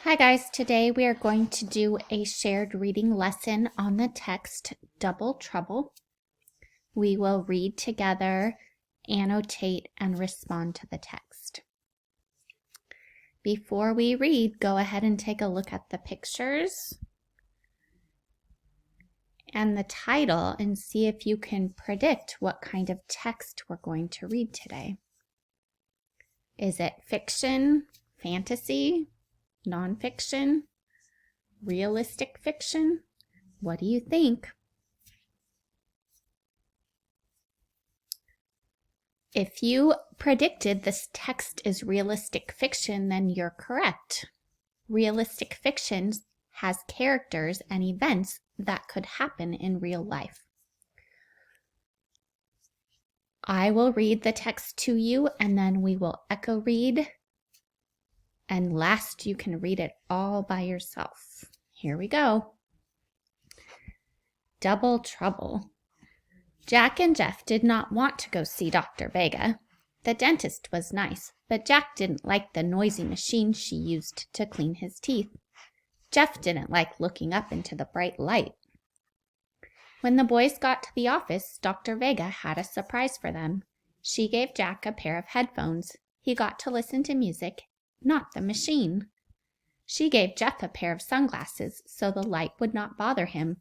Hi guys, today we are going to do a shared reading lesson on the text Double Trouble. We will read together, annotate, and respond to the text. Before we read, go ahead and take a look at the pictures and the title and see if you can predict what kind of text we're going to read today. Is it fiction, fantasy, nonfiction, realistic fiction? What do you think? If you predicted this text is realistic fiction, then you're correct. Realistic fiction has characters and events that could happen in real life. I will read the text to you and then we will echo read. And last, you can read it all by yourself. Here we go. Double Trouble. Jack and Jeff did not want to go see Dr. Vega. The dentist was nice, but Jack didn't like the noisy machine she used to clean his teeth. Jeff didn't like looking up into the bright light. When the boys got to the office, Dr. Vega had a surprise for them. She gave Jack a pair of headphones. He got to listen to music, not the machine. She gave Jeff a pair of sunglasses so the light would not bother him.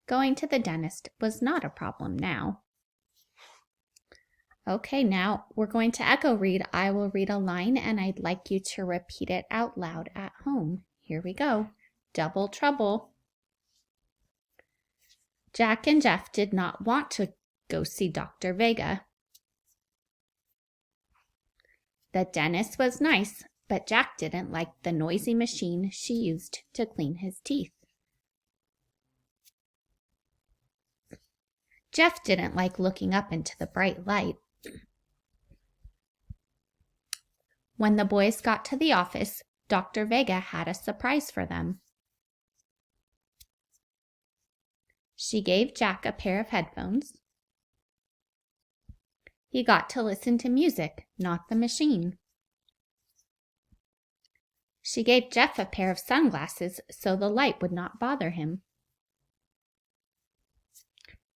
Going to the dentist was not a problem now. Okay, now we're going to echo read. I will read a line and I'd like you to repeat it out loud at home. Here we go. Double Trouble. Jack and Jeff did not want to go see Dr. Vega. The dentist was nice, but Jack didn't like the noisy machine she used to clean his teeth. Jeff didn't like looking up into the bright light. When the boys got to the office, Dr. Vega had a surprise for them. She gave Jack a pair of headphones. He got to listen to music, not the machine. She gave Jeff a pair of sunglasses so the light would not bother him.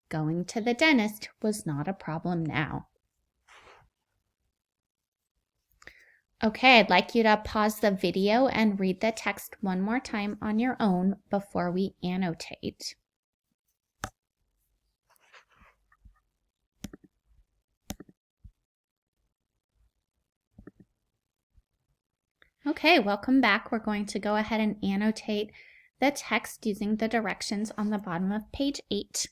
Going to the dentist was not a problem now. Okay, I'd like you to pause the video and read the text one more time on your own before we annotate. Okay, welcome back. We're going to go ahead and annotate the text using the directions on the bottom of page 8.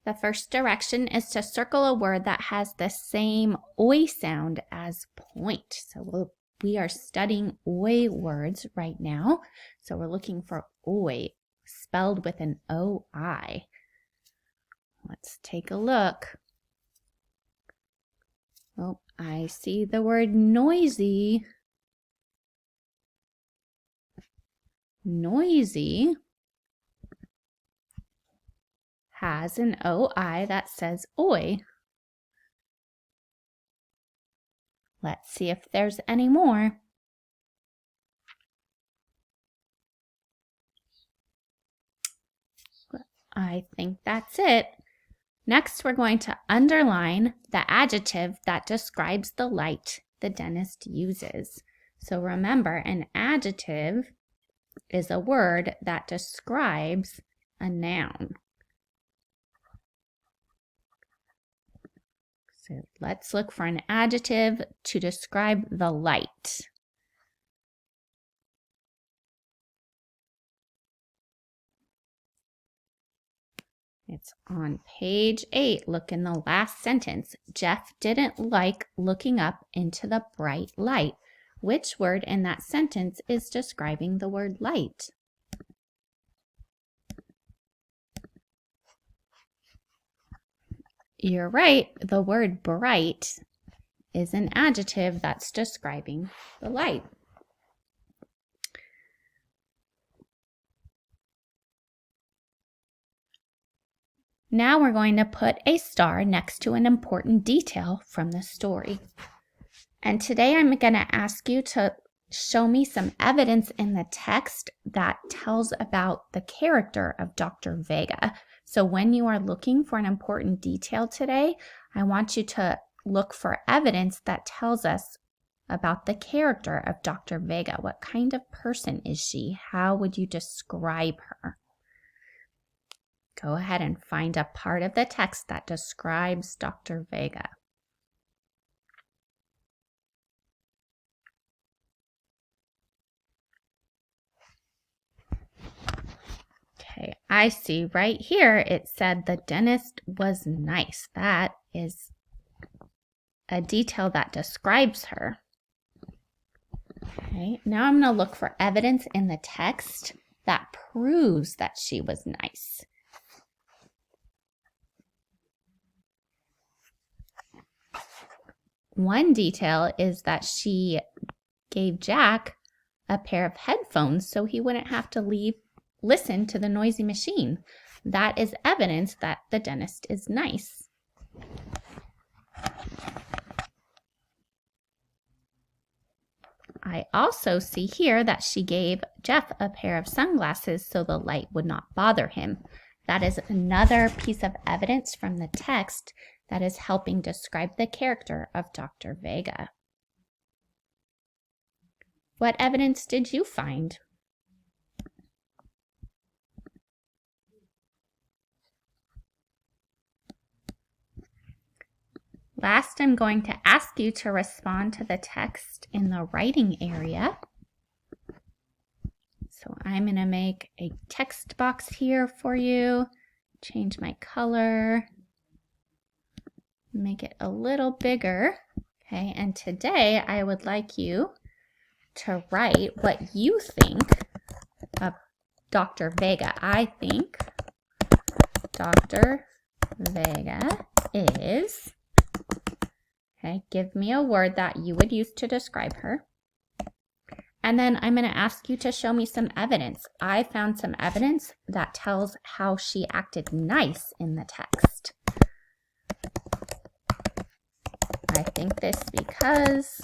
The first direction is to circle a word that has the same oi sound as point. So we are studying oi words right now. So we're looking for oi, spelled with an O-I. Let's take a look. Oh, I see the word noisy. Noisy has an O-I that says oi. Let's see if there's any more. I think that's it. Next, we're going to underline the adjective that describes the light the dentist uses. So remember, an adjective is a word that describes a noun. So let's look for an adjective to describe the light. It's on page 8. Look in the last sentence. Jeff didn't like looking up into the bright light. Which word in that sentence is describing the word light? You're right. The word bright is an adjective that's describing the light. Now we're going to put a star next to an important detail from the story. And today I'm going to ask you to show me some evidence in the text that tells about the character of Dr. Vega. So when you are looking for an important detail today, I want you to look for evidence that tells us about the character of Dr. Vega. What kind of person is she? How would you describe her? Go ahead and find a part of the text that describes Dr. Vega. Okay, I see right here it said the dentist was nice. That is a detail that describes her. Okay, now I'm going to look for evidence in the text that proves that she was nice. One detail is that she gave Jack a pair of headphones so he wouldn't have to listen to the noisy machine. That is evidence that the dentist is nice. I also see here that she gave Jeff a pair of sunglasses so the light would not bother him. That is another piece of evidence from the text that is helping describe the character of Dr. Vega. What evidence did you find? Last, I'm going to ask you to respond to the text in the writing area. So I'm going to make a text box here for you, change my color, make it a little bigger. Okay, and today I would like you to write what you think of Dr. Vega. I think Dr. Vega is... Okay, give me a word that you would use to describe her. And then I'm going to ask you to show me some evidence. I found some evidence that tells how she acted nice in the text. I think this because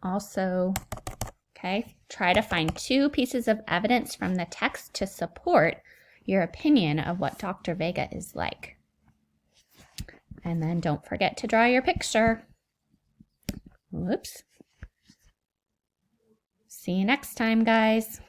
also, okay, try to find 2 pieces of evidence from the text to support your opinion of what Dr. Vega is like. And then don't forget to draw your picture. Whoops. See you next time, guys.